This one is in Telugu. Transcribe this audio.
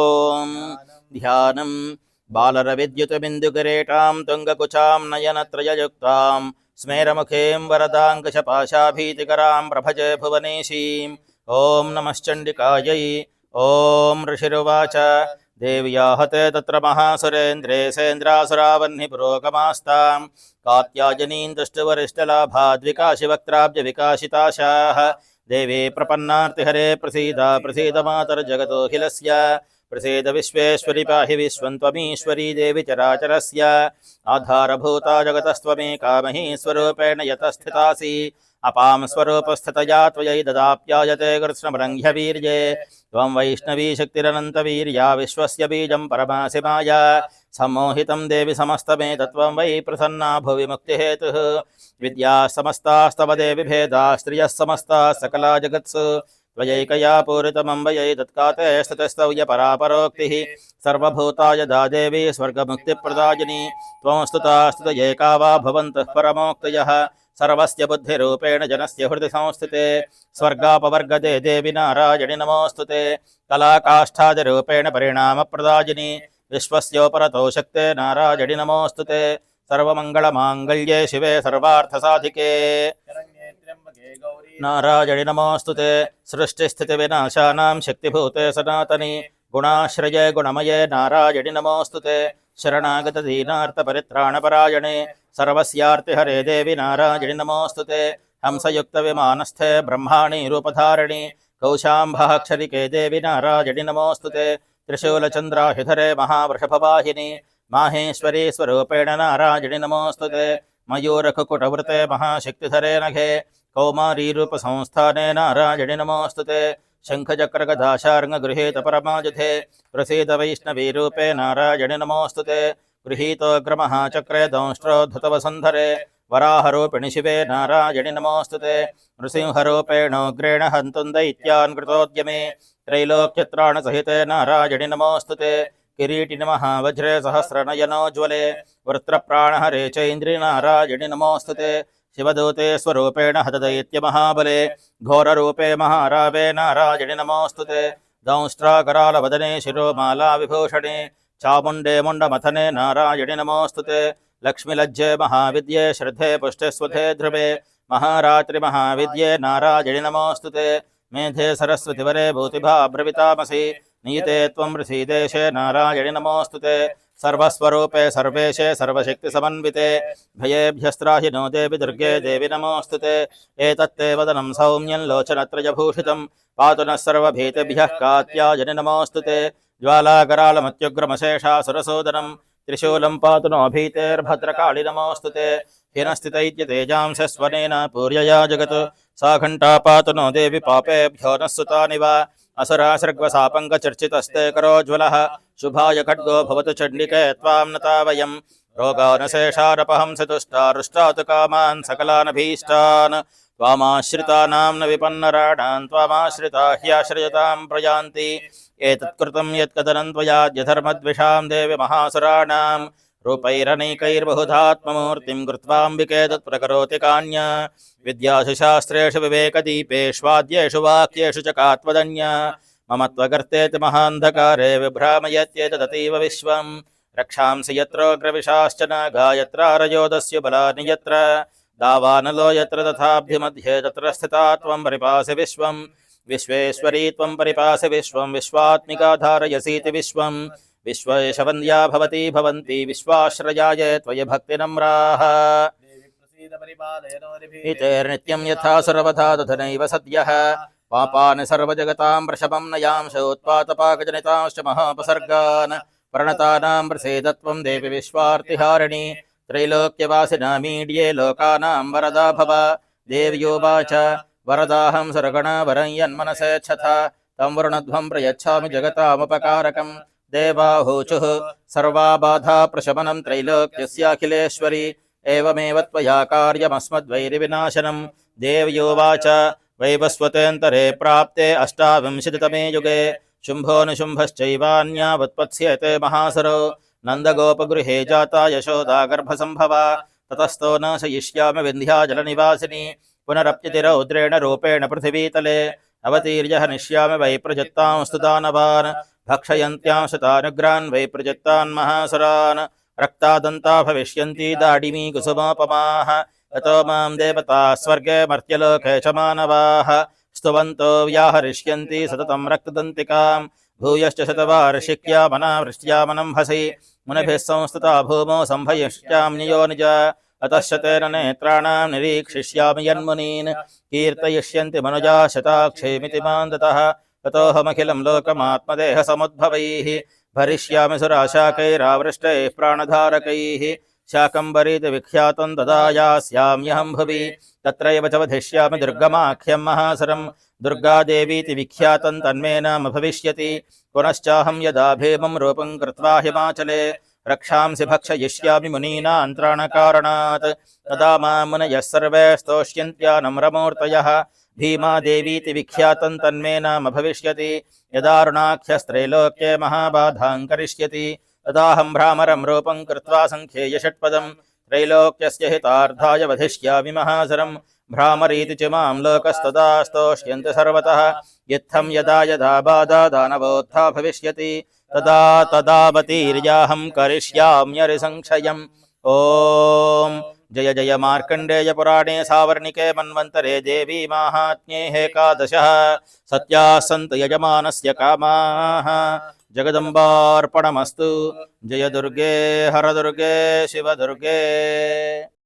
ఓం ధ్యానం బాలరవిద్యుతబిందుగరేటాం తుంగకుచాం నయనత్రయయుక్తాం స్మేరముఖేం వరదాంకుశపాశాభీతికరాం ప్రభజే భువనేశీం. ఓం నమశ్చండికాయై. ఓం ఋషిరువాచ దేవ్యాహతే తత్ర మహాసురేంద్రే సేంద్రాసురావహ్ని పురోగమాస్తాం కాత్యాయనీం తుష్టవరిష్టలాభాద్వికాశివక్త్రాబ్జ వికాశితాశాః. దేవే ప్రపన్నార్తిహరే ప్రసీద ప్రసీద మాతర్జగతోఖిలస్య ప్రసీద విశ్వేశ్వరి పాహి విశ్వం త్వమీశ్వరీ దేవి చరాచరస్య. ఆధారభూతా జగతస్త్వమేకా మహీస్వరూపేణ యతస్థితాసి అపాం స్వరూపస్థితయా త్వయై దదాప్యాయతే కృష్ణమరంఘ్యవీర్యే. త్వం వైష్ణవీ శక్తిరనంతవీర్యా విశ్వస్య బీజం పరమాసి మాయా. సమ్మోహితం దేవి సమస్తమేతత్వం వై ప్రసన్నా భువి ముక్తిహేతుః. విద్యా సమస్తాస్తవ దేవి భేదా స్త్రియः సమస్తా సకలా జగత్సు త్వయైకయా పూరితమంబయై తత్కాతే స్థితస్తవ్య పరాపరోక్తిః. సర్వభూతాయ దా దేవి స్వర్గముక్తిప్రదాయిని త్వం స్తుతా స్తుతయేకా వా భవంతః పరమోక్తయః. సర్వస్య బుద్ధిరూపేణ జనస్య హృది సంస్థితే స్వర్గాపవర్గదే దేవి నారాయణి నమోస్తుతే. కళాకాష్ఠాదిరూపేణ పరిణామప్రదాయిని విశ్వస్యోపరతో శక్తే నారాయణి నమోస్తుతే. సర్వమంగళమాంగళ్యే శివే సర్వార్థసాధికే నారాయణి నమోస్తుతే. సృష్టిస్థితివినాశానాం శక్తిభూతే సనాతని గుణాశ్రయే గుణమయే నారాయణి నమోస్తుతే. శరణాగత దీనార్తపరిత్రాణపరాయణే సర్వస్యార్తిహరే దేవి నారాయణి నమోస్తుతే. హంసయుక్త విమానస్థే బ్రహ్మాణి రూపధారిణి కౌశాంభాక్షరికే దేవి నారాయణి నమోస్తుతే. త్రిశూలచంద్రాహిధరే మహావృషభవాహిని మాహేశ్వరీ స్వరూపేణ నారాయణి నమోస్తుతే. మయూరకుకుటవృతే మహాశక్తిధరే నఘే కౌమారీరూపసంస్థానే నారాయణి నమోస్తుతే. శంఖచక్రగదాశార్ంగగృహీత పరమాజుధే ప్రసీద వైష్ణవీరూపే నారాయణి నమోస్తుతే. గృహీతోగ్రమః చక్రే దంష్ట్రోద్ధతవసుంధరే వరాహరూపిణి శివే నారాయణి నమోస్తుతే. నృసింహరూపేణోగ్రేణ హంతుం దైత్యాన్ కృతోద్యమే త్రైలోక్యత్రాణసహితే నారాయణి నమోస్తుతే. కిరీటిని మహావజ్రే సహస్రనయనోజ్వలే వృత్రప్రాణహరే చైంద్రి నారాయణి నమోస్తుతే. శివదూతే స్వరూపేణ హతదైత్యమహాబలే ఘోరరూపే మహారావే నారాయణి నమోస్తుతే. దంష్ట్రాకరాళవదనే శిరోమాలా విభూషణే చాముండే ముండమథనే నారాయణి నమోస్తుతే. లక్ష్మీలజ్జే మహావిద్యే శ్రద్ధే పుష్టిస్వధే ధ్రువే మహారాత్రి మహావిద్యే నారాయణి నమోస్తుతే. మేధే సరస్వతివరే భూతిభాబ్రవితామసి నీతే త్వం ఋషీదేశే నారాయణి నమోస్తుతే. సర్వస్వరూపే సర్వేశే సర్వశక్తిసమన్వితే భయేభ్యస్త్రాహి నో దేవి దుర్గే దేవి నమోస్తుతే. ఏతత్తే వదనం సౌమ్యం లోచనత్రయభూషితం పాతు నః సర్వభీతిభ్యః కాత్యాయని నమోస్తుతే. జ్వాలాకరాళమత్యుగ్రమశేషాసురసోదనం త్రిశూలం పాతు నో భీతేర్భద్రకాళి నమోస్తుతే. హినస్థితైత్యతేజాంశస్వనేన పూర్యయా జగత్ సా ఘంటా పాతు నో దేవి పాపేభ్యో నః సుతానివ. అసురాసృగ్వసాపంకచర్చితస్తే కరోజ్వలః శుభాయ ఖడ్గో భవతు చండికే త్వాం నతా వయం. రోగానశేషారపహంసి తుష్టారుష్టాతు కామాన్ సకలానభీష్టాన్. త్వామాశ్రితానాం న విపన్నరాణాన్ త్వామాశ్రితా హ్యాశ్రయతాం ప్రయాంతి. ఏతత్కృతం యత్కదనం త్వయాద్యధర్మద్విషాం దేవి మహాసురాణాం రూపైరనైకైర్బహుధాత్మమూర్తిం కృత్వాంబికే తత్ప్రకరోతి కాన్య. విద్యాసు శాస్త్రేషు వివేకదీపేష్వాద్యేషు వాక్యేషు చ కాత్వదన్య. మమ త్వగర్తేతి మహాంధకారే విభ్రామయత్యేతదతీవ విశ్వం. రక్షాంసి యత్రోగ్రవిశాశ్చ నాగాయత్రారయోదస్యు బలాని యత్ర దావానలో యత్ర తథాభ్యుమధ్యే తత్ర స్థితా త్వం పరిపాసి విశ్వం. విశ్వేశ్వరీ త్వం పరిపాసి విశ్వం విశ్వాత్మికా ధారయసీతి విశ్వం. విశ్వేశవంద్యా భవతి భవంతి విశ్వాశ్రయాయ త్వయి భక్తినమ్రాః. ఇతేర్నిత్యం యథా సర్వథా తథనైవ సద్యః. పాపాని సర్వజగతాం వృషభం నయాంశోత్పాతపాకజనితాంశ్చ మహాపసర్గాన్. ప్రణతానాం ప్రసీదత్వం దేవి విశ్వార్తిహారిణి త్రైలోక్యవాసినామీడ్యే లోకానాం వరదా భవ. దేవ్యోవాచ వరదాహం సురగణా వరం యన్మనసేచ్ఛథ తం వరుణధ్వం ప్రయచ్ఛామి జగతాముపకారకం. దేవాహూచుః సర్వా బాధా ప్రశమనం త్రైలోక్యస్యాఖిలేశ్వరి ఏవమేవ త్వయా కార్యమస్మద్వైరివినాశనం. దేవ్యోవాచ వైవస్వతేऽन्तरे ప్రాప్తే అష్టావింశతితమే యుగే శుంభోనుశుంభశ్చైవాన్యావత్పత్స్యతే మహాసురో. నందగోపగృహే జాతా యశోదా గర్భసంభవ తతస్థో నాశయిష్యామి వింధ్యాచలనివాసిని. పునరప్యతి రౌద్రేణ రూపేణ పృథివీతలే अवतीर्य हनिष्यामि वै प्रजत्तांस्तु दानवान् भक्षयन्त्यां शतानुग्रान् वै प्रजत्तान् महासुरान् रक्तादन्ता भविष्यन्ति दाडिमी कुसुमोपमाः ततो मां देवता स्वर्गे मर्त्यलोके च मानवाः स्तुवन्तो व्याहरिष्यन्ति सततं रक्तदन्तिकाम् भूयश्च शतवार्षिक्यामनावृष्ट्यामनंहसि मुनिभिः संस्तुता भूमौ सम्भयिष्याम्ययो निज अतः शतेन नेत्राणां निरीक्षिष्यामि यन्मुनीन् कीर्तयिष्यन्ति मनुजा शताक्षेमिति मां दतः ततोऽहमखिलं लोकमात्मदेहसमुद्भवैः भरिष्यामि सुराशाकैरावृष्टैः प्राणधारकैः शाकम्भरीति विख्यातं तदा यास्याम्यहं भुवि तत्रैव च वधिष्यामि दुर्गमाख्यं महासुरं दुर्गादेवीति विख्यातं तन्मे नाम भविष्यति पुनश्चाहं यदा भीमं रूपं कृत्वा हिमाचले रक्षांसि भक्षयिष्यामि मुनीनां त्राणकारणात् तदा मां मुनयः सर्वे स्तोष्यन्त्यानम्रमूर्तयः भीमादेवीति विख्यातं तन्मे नाम भविष्यति यदारुणाख्यस्त्रैलोक्ये महाबाधां करिष्यति तदाहं भ्रामरं रूपं कृत्वा सङ्ख्येयषट्पदं त्रैलोक्यस्य हितार्थाय वधिष्यामि महासुरं भ्रामरीति च मां लोकस्तदा स्तोष्यन्ति सर्वतः इत्थं यदा यदा बाधा दानवोत्था भविष्यति तदा तदावतीर्याहं करिष्याम्यरिसंक्षयम् ॐ जय जय मार्कण्डेय पुराणे सावर्णिके मन्वन्तरे देवी माहात्म्ये एकादशः सत्याः सन्तु यजमानस्य कामाः जगदम्बार्पणमस्तु जय दुर्गे हर दुर्गे शिव दुर्गे।